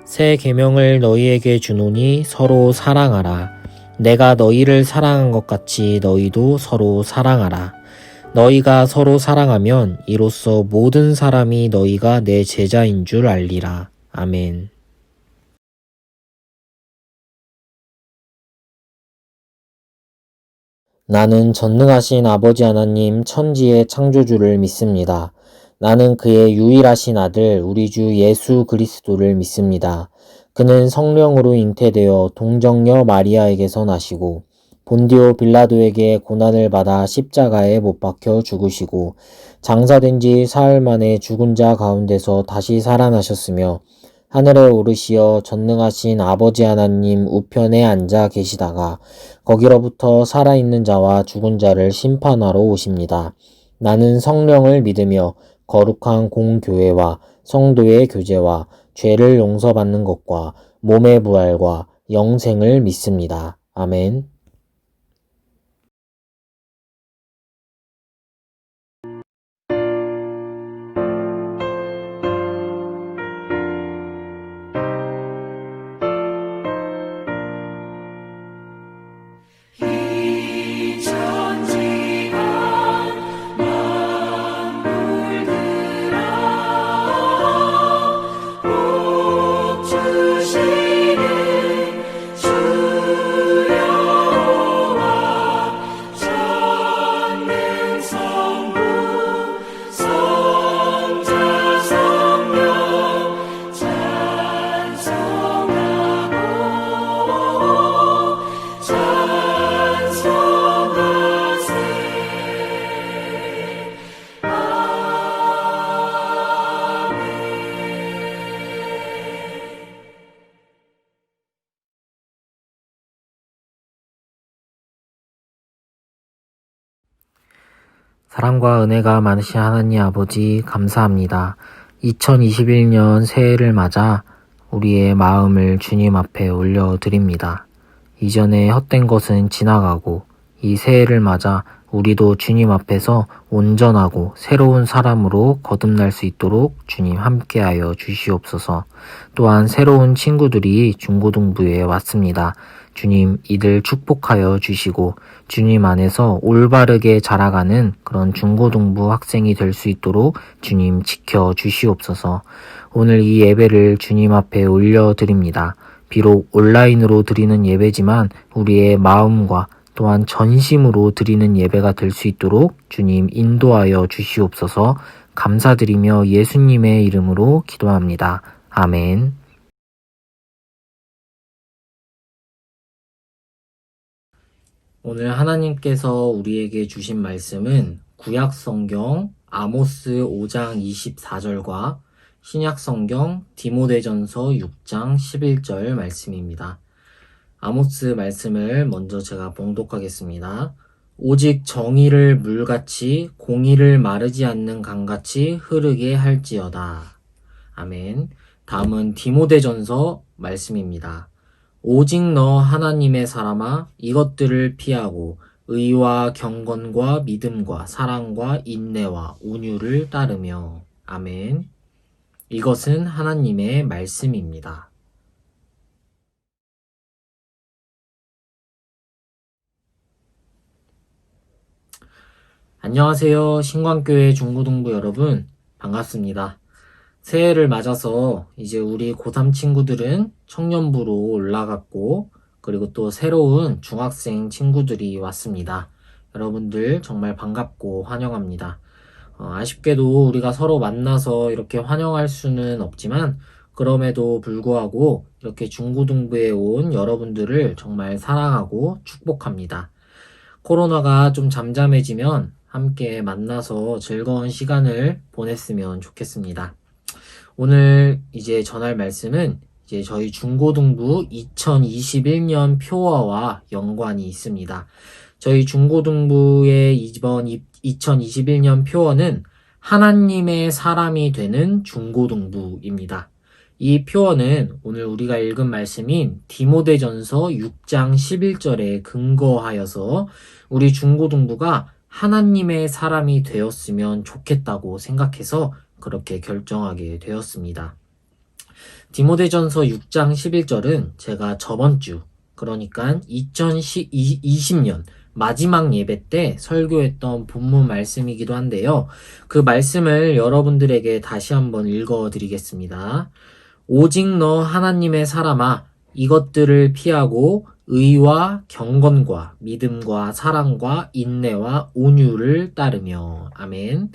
새 계명을 너희에게 주노니 서로 사랑하라. 내가 너희를 사랑한 것 같이 너희도 서로 사랑하라. 너희가 서로 사랑하면 이로써 모든 사람이 너희가 내 제자인 줄 알리라. 아멘. 나는 전능하신 아버지 하나님 천지의 창조주를 믿습니다. 나는 그의 유일하신 아들 우리 주 예수 그리스도를 믿습니다. 그는 성령으로 잉태되어 동정녀 마리아에게서 나시고 본디오 빌라도에게 고난을 받아 십자가에 못 박혀 죽으시고 장사된 지 사흘 만에 죽은 자 가운데서 다시 살아나셨으며 하늘에 오르시어 전능하신 아버지 하나님 우편에 앉아 계시다가 거기로부터 살아있는 자와 죽은 자를 심판하러 오십니다. 나는 성령을 믿으며 거룩한 공교회와 성도의 교제와 죄를 용서받는 것과 몸의 부활과 영생을 믿습니다. 아멘. 사랑과 은혜가 많으신 하나님 아버지 감사합니다. 2021년 새해를 맞아 우리의 마음을 주님 앞에 올려드립니다. 이전에 헛된 것은 지나가고 이 새해를 맞아 우리도 주님 앞에서 온전하고 새로운 사람으로 거듭날 수 있도록 주님 함께하여 주시옵소서. 또한 새로운 친구들이 중고등부에 왔습니다. 주님 이들 축복하여 주시고 주님 안에서 올바르게 자라가는 그런 중고등부 학생이 될 수 있도록 주님 지켜 주시옵소서. 오늘 이 예배를 주님 앞에 올려드립니다. 비록 온라인으로 드리는 예배지만 우리의 마음과 또한 전심으로 드리는 예배가 될 수 있도록 주님 인도하여 주시옵소서. 감사드리며 예수님의 이름으로 기도합니다. 아멘. 오늘 하나님께서 우리에게 주신 말씀은 구약성경 아모스 5장 24절과 신약성경 디모데전서 6장 11절 말씀입니다. 아모스 말씀을 먼저 제가 봉독하겠습니다. 오직 정의를 물같이 공의를 마르지 않는 강같이 흐르게 할지어다. 아멘. 다음은 디모데전서 말씀입니다. 오직 너 하나님의 사람아 이것들을 피하고 의와 경건과 믿음과 사랑과 인내와 온유를 따르며. 아멘. 이것은 하나님의 말씀입니다. 안녕하세요. 신광교회 중고등부 여러분, 반갑습니다. 새해를 맞아서 이제 우리 고3 친구들은 청년부로 올라갔고, 그리고 또 새로운 중학생 친구들이 왔습니다. 여러분들 정말 반갑고 환영합니다. 아쉽게도 우리가 서로 만나서 이렇게 환영할 수는 없지만, 그럼에도 불구하고 이렇게 중고등부에 온 여러분들을 정말 사랑하고 축복합니다. 코로나가 좀 잠잠해지면 함께 만나서 즐거운 시간을 보냈으면 좋겠습니다. 오늘 이제 전할 말씀은 이제 저희 중고등부 2021년 표어와 연관이 있습니다. 저희 중고등부의 이번 2021년 표어는 하나님의 사람이 되는 중고등부입니다. 이 표어는 오늘 우리가 읽은 말씀인 디모데전서 6장 11절에 근거하여서 우리 중고등부가 하나님의 사람이 되었으면 좋겠다고 생각해서 그렇게 결정하게 되었습니다. 디모데전서 6장 11절은 제가 저번 주, 그러니까 2020년 마지막 예배 때 설교했던 본문 말씀이기도 한데요. 그 말씀을 여러분들에게 다시 한번 읽어드리겠습니다. 오직 너 하나님의 사람아, 이것들을 피하고 의와 경건과 믿음과 사랑과 인내와 온유를 따르며. 아멘.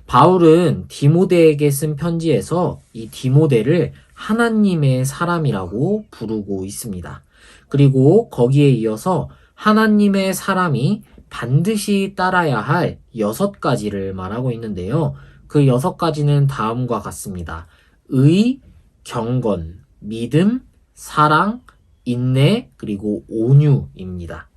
바울은 디모데에게 쓴 편지에서 이 디모데를 하나님의 사람이라고 부르고 있습니다. 그리고 거기에 이어서 하나님의 사람이 반드시 따라야 할 6가지를 말하고 있는데요. 그 6가지는 다음과 같습니다. 의, 경건, 믿음, 사랑, 인내, 그리고 온유입니다.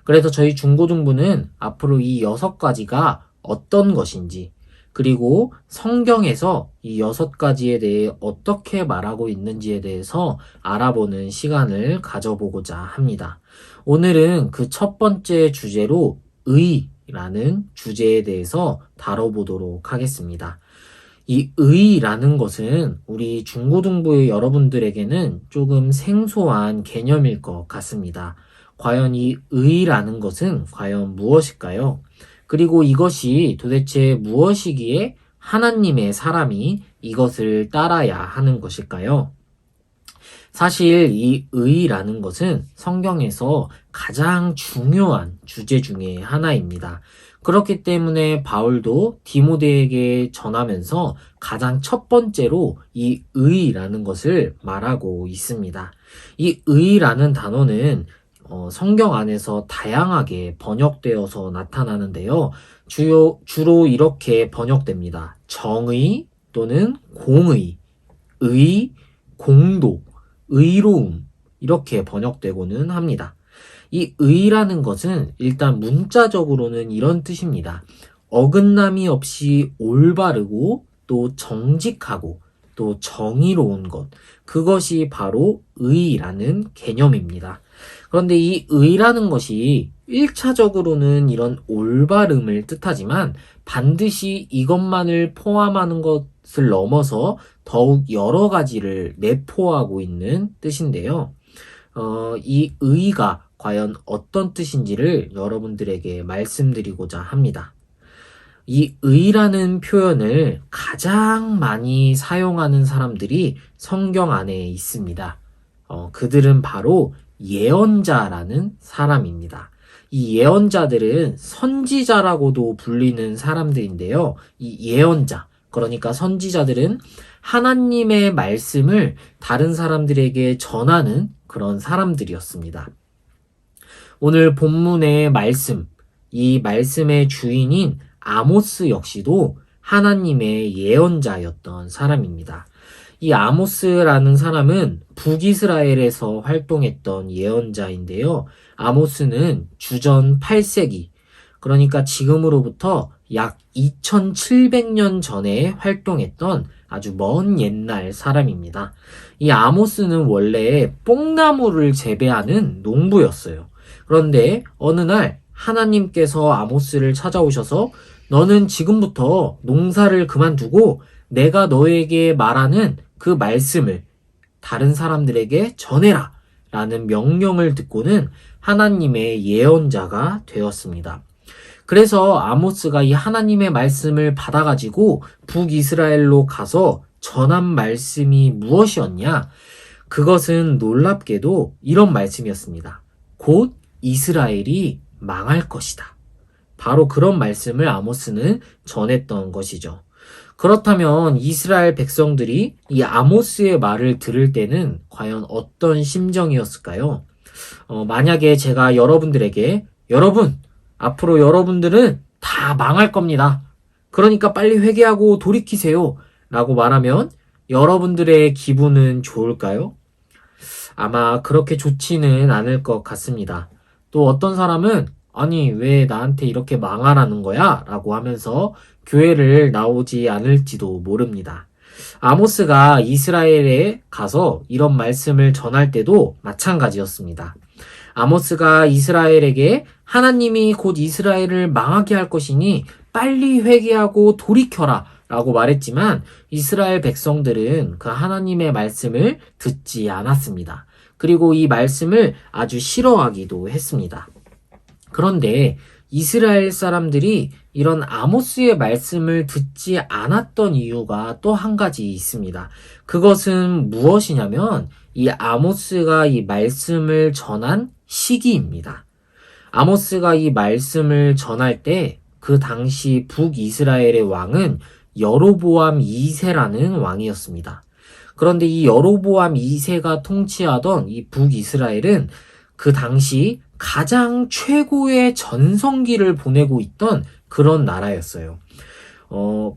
그래서 저희 중고등부는 앞으로 이 6가지가 어떤 것인지, 그리고 성경에서 이 6가지에 대해 어떻게 말하고 있는지에 대해서 알아보는 시간을 가져보고자 합니다. 오늘은 그 첫 번째 주제로 의라는 주제에 대해서 다뤄보도록 하겠습니다. 이 의라는 것은 우리 중고등부의 여러분들에게는 조금 생소한 개념일 것 같습니다. 과연 이 의라는 것은 과연 무엇일까요? 그리고 이것이 도대체 무엇이기에 하나님의 사람이 이것을 따라야 하는 것일까요? 사실 이 의라는 것은 성경에서 가장 중요한 주제 중에 하나입니다. 그렇기 때문에 바울도 디모데에게 전하면서 가장 첫 번째로 이 의라는 것을 말하고 있습니다. 이 의라는 단어는 성경 안에서 다양하게 번역되어서 나타나는데요. 주로 이렇게 번역됩니다. 정의 또는 공의, 의, 공도, 의로움 이렇게 번역되고는 합니다. 이 의라는 것은 일단 문자적으로는 이런 뜻입니다. 어긋남이 없이 올바르고 또 정직하고 또 정의로운 것, 그것이 바로 의라는 개념입니다. 그런데 이 의라는 것이 1차적으로는 이런 올바름을 뜻하지만 반드시 이것만을 포함하는 것을 넘어서 더욱 여러 가지를 내포하고 있는 뜻인데요. 이 의가 과연 어떤 뜻인지를 여러분들에게 말씀드리고자 합니다. 이 의라는 표현을 가장 많이 사용하는 사람들이 성경 안에 있습니다. 그들은 바로 예언자라는 사람입니다. 이 예언자들은 선지자라고도 불리는 사람들인데요. 이 예언자, 그러니까 선지자들은 하나님의 말씀을 다른 사람들에게 전하는 그런 사람들이었습니다. 오늘 본문의 말씀, 이 말씀의 주인인 아모스 역시도 하나님의 예언자였던 사람입니다. 이 아모스라는 사람은 북이스라엘에서 활동했던 예언자인데요. 아모스는 주전 8세기, 그러니까 지금으로부터 약 2700년 전에 활동했던 아주 먼 옛날 사람입니다. 이 아모스는 원래 뽕나무를 재배하는 농부였어요. 그런데 어느 날 하나님께서 아모스를 찾아오셔서 너는 지금부터 농사를 그만두고 내가 너에게 말하는 그 말씀을 다른 사람들에게 전해라 라는 명령을 듣고는 하나님의 예언자가 되었습니다. 그래서 아모스가 이 하나님의 말씀을 받아가지고 북이스라엘로 가서 전한 말씀이 무엇이었냐? 그것은 놀랍게도 이런 말씀이었습니다. 곧 이스라엘이 망할 것이다. 바로 그런 말씀을 아모스는 전했던 것이죠. 그렇다면 이스라엘 백성들이 이 아모스의 말을 들을 때는 과연 어떤 심정이었을까요? 만약에 제가 여러분들에게 여러분, 앞으로 여러분들은 다 망할 겁니다. 그러니까 빨리 회개하고 돌이키세요. 라고 말하면 여러분들의 기분은 좋을까요? 아마 그렇게 좋지는 않을 것 같습니다. 또 어떤 사람은 아니 왜 나한테 이렇게 망하라는 거야? 라고 하면서 교회를 나오지 않을지도 모릅니다. 아모스가 이스라엘에 가서 이런 말씀을 전할 때도 마찬가지였습니다. 아모스가 이스라엘에게 하나님이 곧 이스라엘을 망하게 할 것이니 빨리 회개하고 돌이켜라 라고 말했지만 이스라엘 백성들은 그 하나님의 말씀을 듣지 않았습니다. 그리고 이 말씀을 아주 싫어하기도 했습니다. 그런데 이스라엘 사람들이 이런 아모스의 말씀을 듣지 않았던 이유가 또 한 가지 있습니다. 그것은 무엇이냐면 이 아모스가 이 말씀을 전한 시기입니다. 아모스가 이 말씀을 전할 때 그 당시 북이스라엘의 왕은 여로보암 2세라는 왕이었습니다. 그런데 이 여로보암 2세가 통치하던 이 북이스라엘은 그 당시 가장 최고의 전성기를 보내고 있던 그런 나라였어요.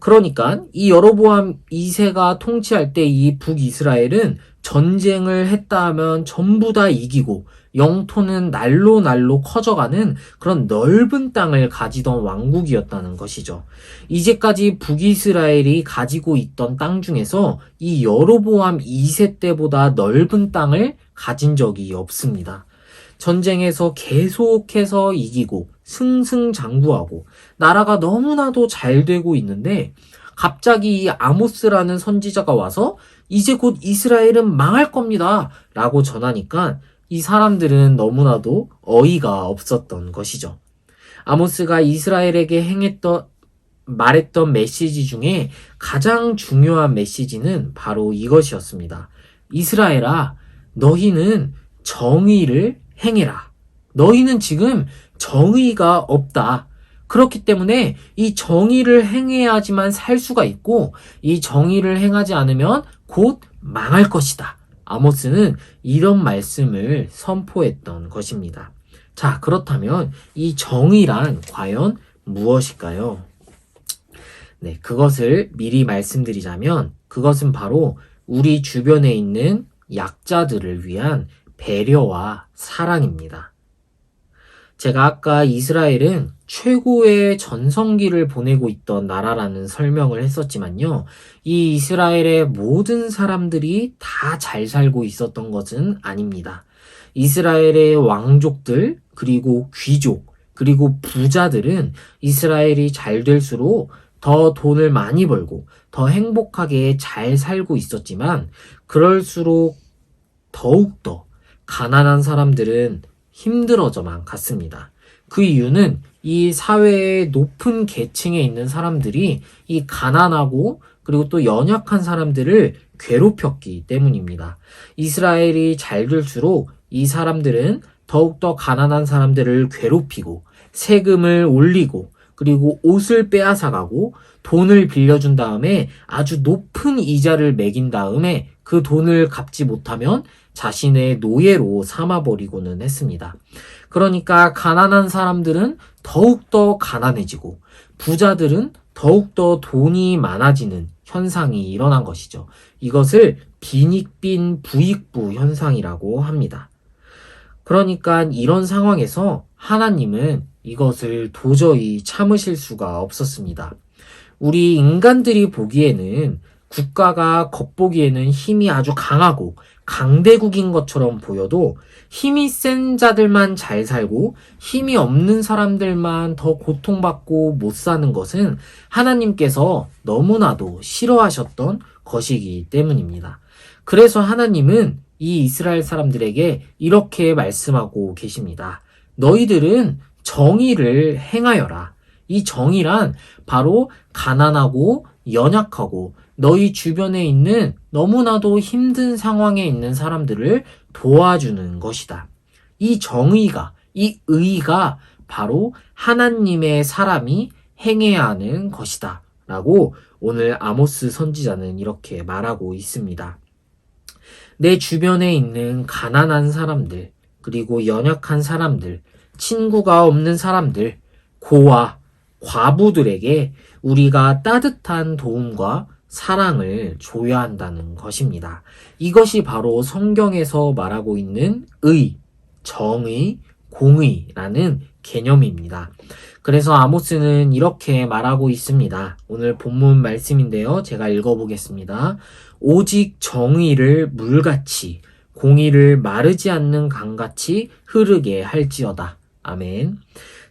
그러니까 이 여로보암 2세가 통치할 때 이 북이스라엘은 전쟁을 했다 하면 전부 다 이기고 영토는 날로 커져가는 그런 넓은 땅을 가지던 왕국이었다는 것이죠. 이제까지 북이스라엘이 가지고 있던 땅 중에서 이 여로보암 2세 때보다 넓은 땅을 가진 적이 없습니다. 전쟁에서 계속해서 이기고 승승장구하고 나라가 너무나도 잘 되고 있는데 갑자기 이 아모스라는 선지자가 와서 이제 곧 이스라엘은 망할 겁니다 라고 전하니까 이 사람들은 너무나도 어이가 없었던 것이죠. 아모스가 이스라엘에게 말했던 메시지 중에 가장 중요한 메시지는 바로 이것이었습니다. 이스라엘아, 너희는 정의를 행해라. 너희는 지금 정의가 없다. 그렇기 때문에 이 정의를 행해야지만 살 수가 있고 이 정의를 행하지 않으면 곧 망할 것이다. 아모스는 이런 말씀을 선포했던 것입니다. 자, 그렇다면 이 정의란 과연 무엇일까요? 네, 그것을 미리 말씀드리자면 그것은 바로 우리 주변에 있는 약자들을 위한 배려와 사랑입니다. 제가 아까 이스라엘은 최고의 전성기를 보내고 있던 나라라는 설명을 했었지만요. 이 이스라엘의 모든 사람들이 다 잘 살고 있었던 것은 아닙니다. 이스라엘의 왕족들, 그리고 귀족, 그리고 부자들은 이스라엘이 잘 될수록 더 돈을 많이 벌고 더 행복하게 잘 살고 있었지만 그럴수록 더욱더 가난한 사람들은 힘들어져만 갔습니다. 그 이유는 이 사회의 높은 계층에 있는 사람들이 이 가난하고 그리고 또 연약한 사람들을 괴롭혔기 때문입니다. 이스라엘이 잘 될수록 이 사람들은 더욱더 가난한 사람들을 괴롭히고 세금을 올리고 그리고 옷을 빼앗아가고 돈을 빌려준 다음에 아주 높은 이자를 매긴 다음에 그 돈을 갚지 못하면 자신의 노예로 삼아버리고는 했습니다. 그러니까 가난한 사람들은 더욱더 가난해지고 부자들은 더욱더 돈이 많아지는 현상이 일어난 것이죠. 이것을 빈익빈 부익부 현상이라고 합니다. 그러니까 이런 상황에서 하나님은 이것을 도저히 참으실 수가 없었습니다. 우리 인간들이 보기에는 국가가 겉보기에는 힘이 아주 강하고 강대국인 것처럼 보여도 힘이 센 자들만 잘 살고 힘이 없는 사람들만 더 고통받고 못 사는 것은 하나님께서 너무나도 싫어하셨던 것이기 때문입니다. 그래서 하나님은 이 이스라엘 사람들에게 이렇게 말씀하고 계십니다. 너희들은 정의를 행하여라. 이 정의란 바로 가난하고 연약하고 너희 주변에 있는 너무나도 힘든 상황에 있는 사람들을 도와주는 것이다. 이 정의가, 이 의가 바로 하나님의 사람이 행해야 하는 것이다. 라고 오늘 아모스 선지자는 이렇게 말하고 있습니다. 내 주변에 있는 가난한 사람들, 그리고 연약한 사람들, 친구가 없는 사람들, 고아, 과부들에게 우리가 따뜻한 도움과 사랑을 줘야 한다는 것입니다. 이것이 바로 성경에서 말하고 있는 의, 정의, 공의라는 개념입니다. 그래서 아모스는 이렇게 말하고 있습니다. 오늘 본문 말씀인데요. 제가 읽어보겠습니다. 오직 정의를 물같이 공의를 마르지 않는 강같이 흐르게 할지어다. 아멘.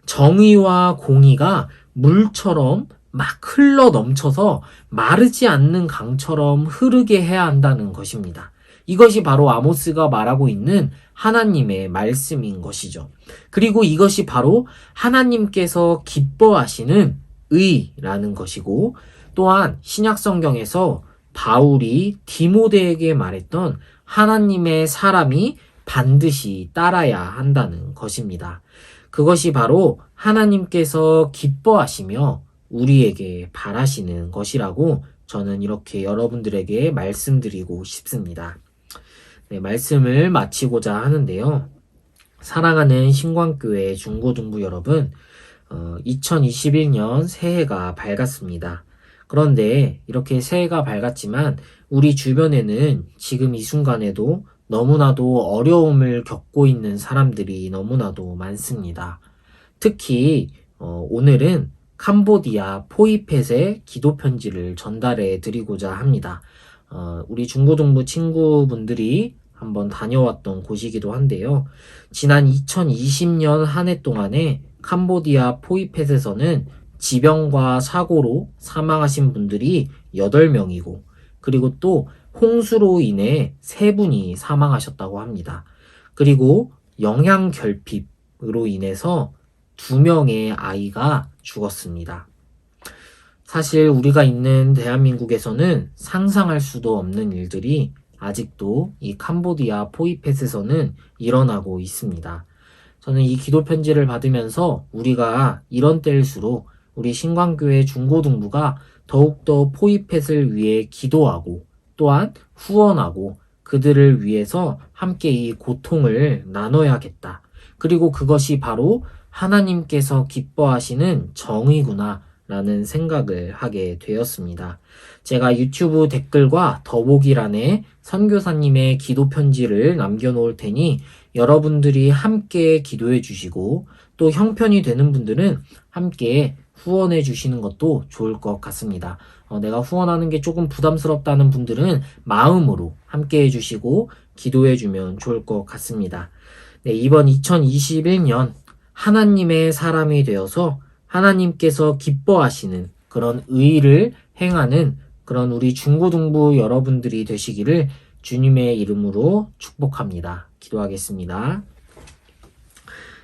정의와 공의가 물처럼 막 흘러 넘쳐서 마르지 않는 강처럼 흐르게 해야 한다는 것입니다. 이것이 바로 아모스가 말하고 있는 하나님의 말씀인 것이죠. 그리고 이것이 바로 하나님께서 기뻐하시는 의라는 것이고, 또한 신약 성경에서 바울이 디모데에게 말했던 하나님의 사람이 반드시 따라야 한다는 것입니다. 그것이 바로 하나님께서 기뻐하시며 우리에게 바라시는 것이라고 저는 이렇게 여러분들에게 말씀드리고 싶습니다. 네, 말씀을 마치고자 하는데요. 사랑하는 신광교회 중고등부 여러분, 2021년 새해가 밝았습니다. 그런데 이렇게 새해가 밝았지만 우리 주변에는 지금 이 순간에도 너무나도 어려움을 겪고 있는 사람들이 너무나도 많습니다. 특히 오늘은 캄보디아 포이펫의 기도 편지를 전달해 드리고자 합니다. 우리 중고등부 친구분들이 한번 다녀왔던 곳이기도 한데요. 지난 2020년 한 해 동안에 캄보디아 포이펫에서는 지병과 사고로 사망하신 분들이 8명이고, 그리고 또 홍수로 인해 3분이 사망하셨다고 합니다. 그리고 영양결핍으로 인해서 2명의 아이가 죽었습니다. 사실 우리가 있는 대한민국에서는 상상할 수도 없는 일들이 아직도 이 캄보디아 포이펫에서는 일어나고 있습니다. 저는 이 기도 편지를 받으면서 우리가 이런 때일수록 우리 신광교회 중고등부가 더욱더 포이펫을 위해 기도하고 또한 후원하고 그들을 위해서 함께 이 고통을 나눠야겠다. 그리고 그것이 바로 하나님께서 기뻐하시는 정의구나 라는 생각을 하게 되었습니다. 제가 유튜브 댓글과 더보기란에 선교사님의 기도 편지를 남겨놓을 테니 여러분들이 함께 기도해 주시고 또 형편이 되는 분들은 함께 후원해 주시는 것도 좋을 것 같습니다. 내가 후원하는 게 조금 부담스럽다는 분들은 마음으로 함께 해주시고 기도해 주면 좋을 것 같습니다. 네, 이번 2021년 하나님의 사람이 되어서 하나님께서 기뻐하시는 그런 의를 행하는 그런 우리 중고등부 여러분들이 되시기를 주님의 이름으로 축복합니다. 기도하겠습니다.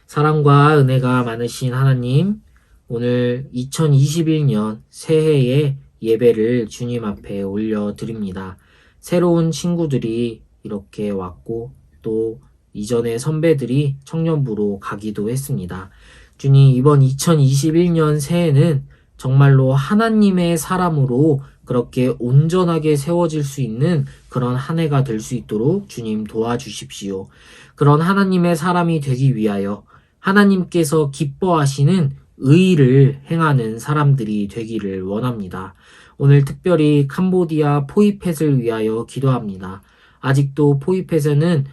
사랑과 은혜가 많으신 하나님, 오늘 2021년 새해의 예배를 주님 앞에 올려드립니다. 새로운 친구들이 이렇게 왔고 또 이전에 선배들이 청년부로 가기도 했습니다. 주님, 이번 2021년 새해는 정말로 하나님의 사람으로 그렇게 온전하게 세워질 수 있는 그런 한 해가 될 수 있도록 주님 도와주십시오. 그런 하나님의 사람이 되기 위하여 하나님께서 기뻐하시는 의를 행하는 사람들이 되기를 원합니다. 오늘 특별히 캄보디아 포이펫을 위하여 기도합니다. 아직도 포이펫에는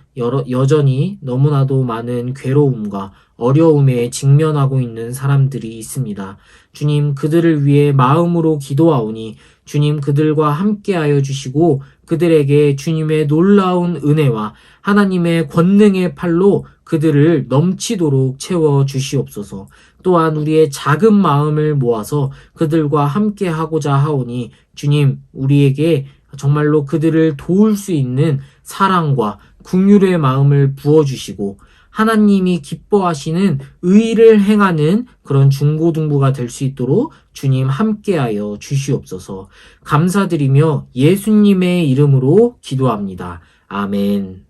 여전히 너무나도 많은 괴로움과 어려움에 직면하고 있는 사람들이 있습니다. 주님, 그들을 위해 마음으로 기도하오니 주님 그들과 함께하여 주시고 그들에게 주님의 놀라운 은혜와 하나님의 권능의 팔로 그들을 넘치도록 채워 주시옵소서. 또한 우리의 작은 마음을 모아서 그들과 함께 하고자 하오니 주님, 우리에게 정말로 그들을 도울 수 있는 사랑과 긍휼의 마음을 부어주시고 하나님이 기뻐하시는 의를 행하는 그런 중고등부가 될 수 있도록 주님 함께하여 주시옵소서. 감사드리며 예수님의 이름으로 기도합니다. 아멘.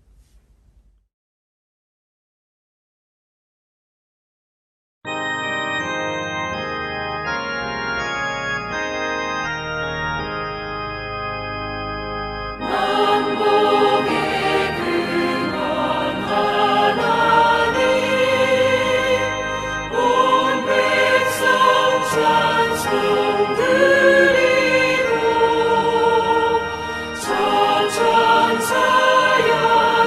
천사여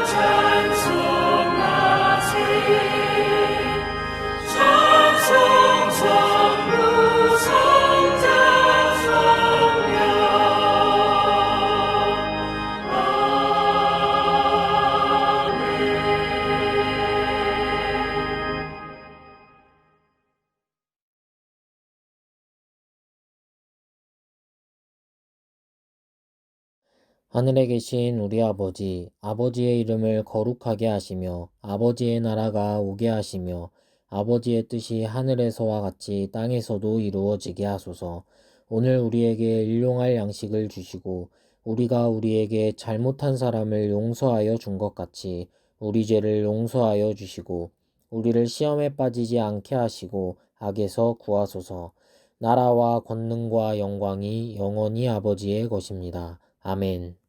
하늘에 계신 우리 아버지, 아버지의 이름을 거룩하게 하시며 아버지의 나라가 오게 하시며 아버지의 뜻이 하늘에서와 같이 땅에서도 이루어지게 하소서. 오늘 우리에게 일용할 양식을 주시고 우리가 우리에게 잘못한 사람을 용서하여 준 것 같이 우리 죄를 용서하여 주시고 우리를 시험에 빠지지 않게 하시고 악에서 구하소서. 나라와 권능과 영광이 영원히 아버지의 것입니다. 아멘.